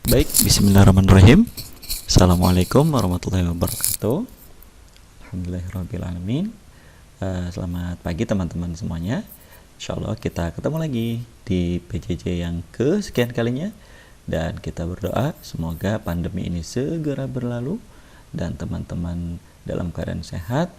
Baik, bismillahirrahmanirrahim. Assalamualaikum warahmatullahi wabarakatuh. Alhamdulillahirrahmanirrahim. Selamat pagi teman-teman semuanya. Insyaallah kita ketemu lagi di PJJ yang kesekian kalinya. Dan kita berdoa semoga pandemi ini segera berlalu dan teman-teman dalam keadaan sehat,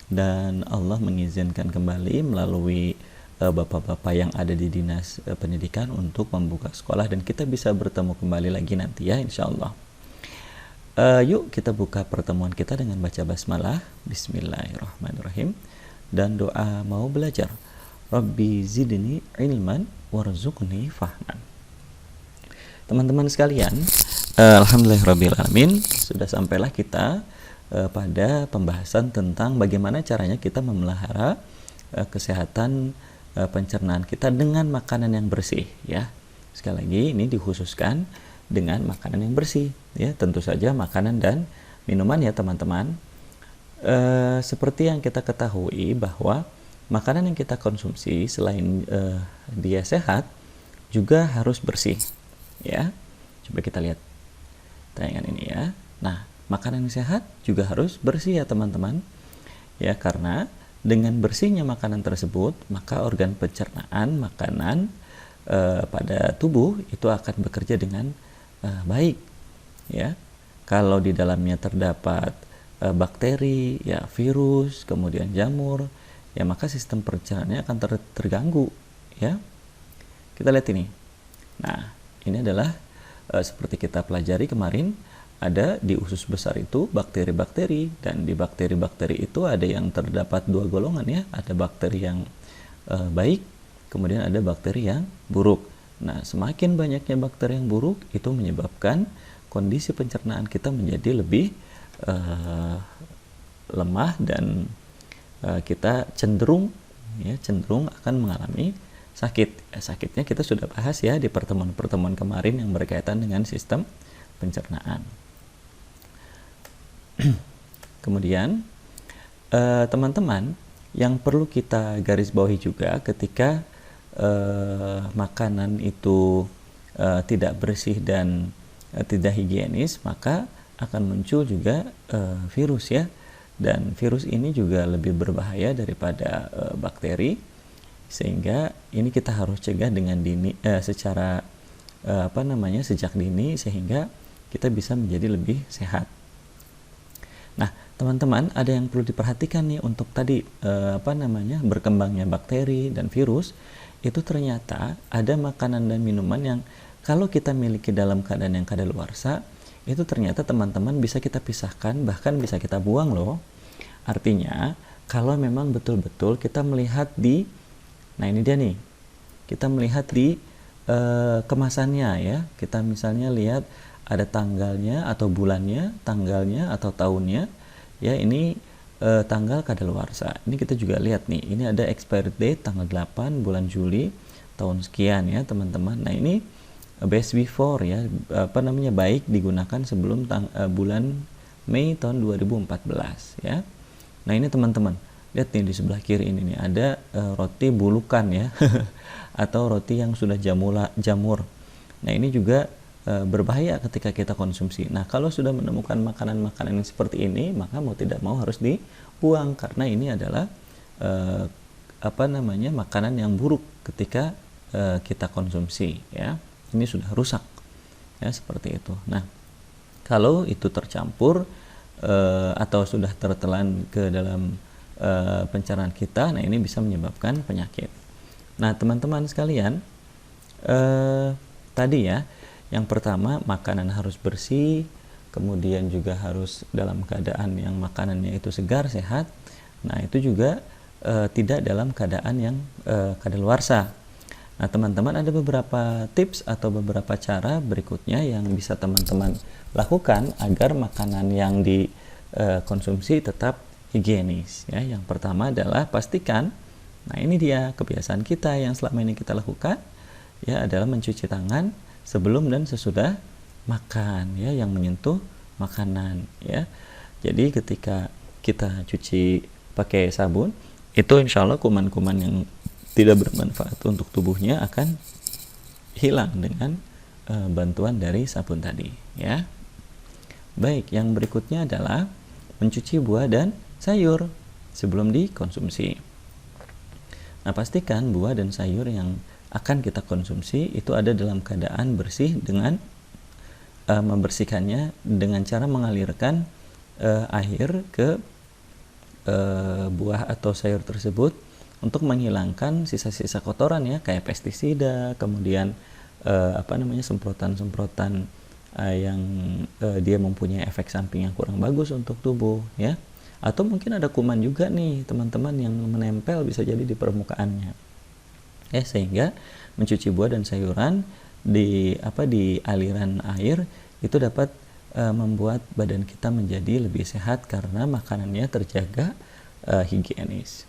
dan Allah mengizinkan kembali melalui bapak-bapak yang ada di dinas pendidikan untuk membuka sekolah dan kita bisa bertemu kembali lagi nanti ya, insyaallah. Yuk kita buka pertemuan kita dengan baca basmalah, bismillahirrahmanirrahim, dan doa mau belajar. Rabbi zidni ilman warzuqni fahman. Teman-teman sekalian, alhamdulillahirrabbilalamin, sudah sampailah kita pada pembahasan tentang bagaimana caranya kita memelihara kesehatan pencernaan kita dengan makanan yang bersih ya. Sekali lagi ini dikhususkan dengan makanan yang bersih ya, tentu saja makanan dan minuman ya teman-teman. Seperti yang kita ketahui bahwa makanan yang kita konsumsi selain dia sehat juga harus bersih ya. Coba kita lihat tayangan ini ya. Nah, makanan yang sehat juga harus bersih ya teman-teman ya, karena dengan bersihnya makanan tersebut maka organ pencernaan makanan pada tubuh itu akan bekerja dengan baik ya. Kalau di dalamnya terdapat bakteri ya, virus, kemudian jamur ya, maka sistem pencernaannya akan terganggu ya. Kita lihat ini. Nah, ini adalah seperti kita pelajari kemarin, ada di usus besar itu bakteri-bakteri, dan di bakteri-bakteri itu ada yang terdapat dua golongan ya, ada bakteri yang baik, kemudian ada bakteri yang buruk. Nah, semakin banyaknya bakteri yang buruk itu menyebabkan kondisi pencernaan kita menjadi lebih lemah dan kita cenderung akan mengalami sakit. Sakitnya kita sudah bahas ya di pertemuan-pertemuan kemarin yang berkaitan dengan sistem pencernaan. Kemudian teman-teman, yang perlu kita garis bawahi juga ketika makanan itu tidak bersih dan tidak higienis, maka akan muncul juga virus ya, dan virus ini juga lebih berbahaya daripada bakteri, sehingga ini kita harus cegah dengan dini secara sejak dini, sehingga kita bisa menjadi lebih sehat. Nah, teman-teman, ada yang perlu diperhatikan nih untuk tadi berkembangnya bakteri dan virus. Itu ternyata ada makanan dan minuman yang kalau kita miliki dalam keadaan yang kadaluarsa, itu ternyata teman-teman bisa kita pisahkan, bahkan bisa kita buang loh. Artinya, kalau memang betul-betul kita melihat di, nah ini dia nih, kita melihat di kemasannya ya, kita misalnya lihat ada tanggalnya atau bulannya, tanggalnya atau tahunnya ya, ini tanggal kadaluarsa. Ini kita juga lihat nih, ini ada expired date tanggal 8 bulan Juli tahun sekian ya teman-teman. Nah, ini best before ya, baik digunakan sebelum bulan Mei tahun 2014 ya. Nah, ini teman-teman, lihat nih di sebelah kiri ini nih ada roti bulukan ya atau roti yang sudah jamur. Nah, ini juga berbahaya ketika kita konsumsi. Nah, kalau sudah menemukan makanan-makanan yang seperti ini, maka mau tidak mau harus dibuang, karena ini adalah makanan yang buruk ketika kita konsumsi ya. Ini sudah rusak ya, seperti itu. Nah, kalau itu tercampur atau sudah tertelan ke dalam pencernaan kita, nah ini bisa menyebabkan penyakit. Nah, teman-teman sekalian, tadi ya, yang pertama makanan harus bersih, kemudian juga harus dalam keadaan yang makanannya itu segar, sehat. Nah, itu juga tidak dalam keadaan yang kadaluarsa. Nah, teman-teman, ada beberapa tips atau beberapa cara berikutnya yang bisa teman-teman lakukan agar makanan yang dikonsumsi tetap higienis ya. Yang pertama adalah pastikan, nah ini dia kebiasaan kita yang selama ini kita lakukan ya, adalah mencuci tangan sebelum dan sesudah makan ya, yang menyentuh makanan ya. Jadi ketika kita cuci pakai sabun, itu insya Allah kuman-kuman yang tidak bermanfaat untuk tubuhnya akan hilang dengan bantuan dari sabun tadi ya. Baik, yang berikutnya adalah mencuci buah dan sayur sebelum dikonsumsi. Nah, pastikan buah dan sayur yang akan kita konsumsi itu ada dalam keadaan bersih dengan membersihkannya dengan cara mengalirkan air ke buah atau sayur tersebut untuk menghilangkan sisa-sisa kotoran ya, kayak pestisida, kemudian semprotan-semprotan yang dia mempunyai efek samping yang kurang bagus untuk tubuh ya. Atau mungkin ada kuman juga nih teman-teman yang menempel bisa jadi di permukaannya. Sehingga mencuci buah dan sayuran di aliran air itu dapat membuat badan kita menjadi lebih sehat karena makanannya terjaga higienis.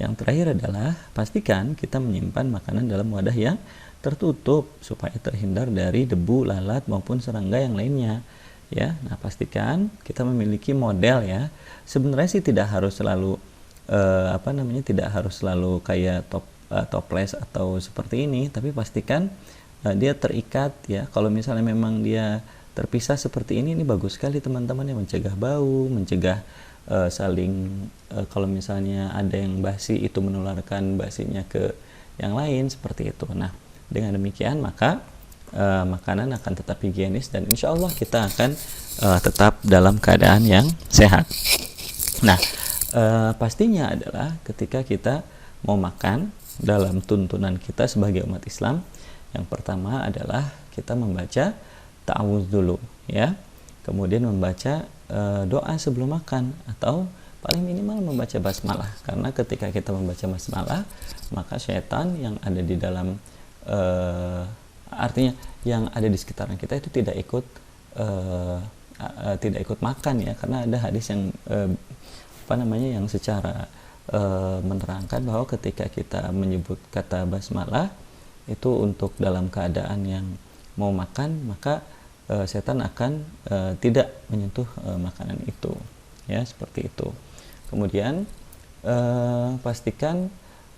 Yang terakhir adalah pastikan kita menyimpan makanan dalam wadah yang tertutup supaya terhindar dari debu, lalat maupun serangga yang lainnya ya. Nah, pastikan kita memiliki model ya. Sebenarnya sih tidak harus selalu tidak harus selalu kayak toples atau seperti ini, tapi pastikan dia terikat ya. Kalau misalnya memang dia terpisah seperti ini bagus sekali teman-teman ya, mencegah bau, mencegah kalau misalnya ada yang basi itu menularkan basinya ke yang lain seperti itu. Nah, dengan demikian maka makanan akan tetap higienis dan insya Allah kita akan tetap dalam keadaan yang sehat. Nah, pastinya adalah ketika kita mau makan, dalam tuntunan kita sebagai umat Islam, yang pertama adalah kita membaca ta'awudz dulu ya, kemudian membaca doa sebelum makan atau paling minimal membaca basmalah, karena ketika kita membaca basmalah maka syaitan yang ada di dalam artinya yang ada di sekitaran kita itu tidak ikut makan ya, karena ada hadis yang yang secara menerangkan bahwa ketika kita menyebut kata basmalah itu untuk dalam keadaan yang mau makan, maka setan akan tidak menyentuh makanan itu ya, seperti itu. Kemudian pastikan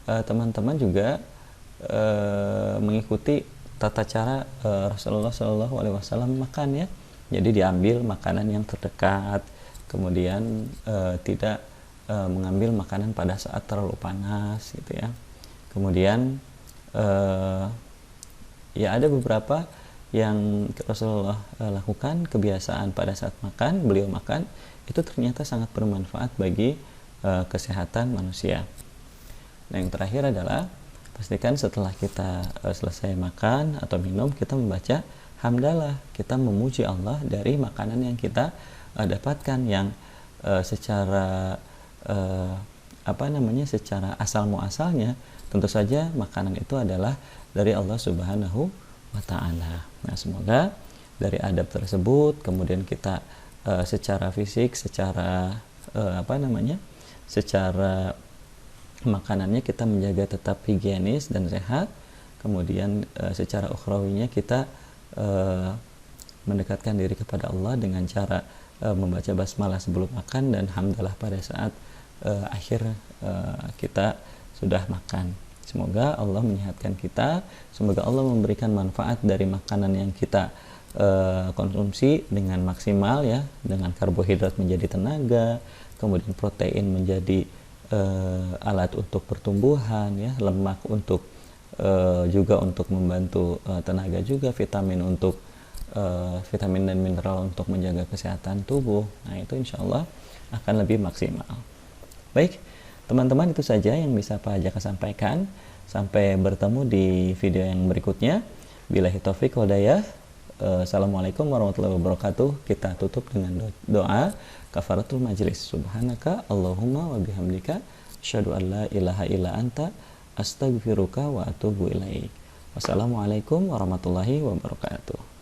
teman-teman juga mengikuti tata cara Rasulullah SAW makan ya. Jadi diambil makanan yang terdekat, kemudian tidak mengambil makanan pada saat terlalu panas gitu ya. Kemudian ya ada beberapa yang Rasulullah lakukan kebiasaan pada saat makan, beliau makan itu ternyata sangat bermanfaat bagi kesehatan manusia. Nah, yang terakhir adalah pastikan setelah kita selesai makan atau minum, kita membaca hamdalah, kita memuji Allah dari makanan yang kita dapatkan yang secara secara asal muasalnya tentu saja makanan itu adalah dari Allah Subhanahu wa Ta'ala. Nah, semoga dari adab tersebut kemudian kita secara fisik, secara secara makanannya kita menjaga tetap higienis dan sehat. Kemudian secara ukhrawinya kita mendekatkan diri kepada Allah dengan cara membaca basmalah sebelum makan dan hamdalah pada saat akhir kita sudah makan. Semoga Allah menyehatkan kita, semoga Allah memberikan manfaat dari makanan yang kita konsumsi dengan maksimal ya, dengan karbohidrat menjadi tenaga, kemudian protein menjadi alat untuk pertumbuhan ya, lemak untuk juga untuk membantu tenaga, juga vitamin untuk vitamin dan mineral untuk menjaga kesehatan tubuh. Nah, itu insya Allah akan lebih maksimal. Baik, teman-teman, itu saja yang bisa Pak Jaka sampaikan. Sampai bertemu di video yang berikutnya. Billahi taufik wal hidayah. Assalamualaikum warahmatullahi wabarakatuh. Kita tutup dengan doa kafaratul majlis. Subhanaka Allahumma wa bihamdika asyhadu an la ilaha illa anta astaghfiruka wa atubu ilaik. Wassalamualaikum warahmatullahi wabarakatuh.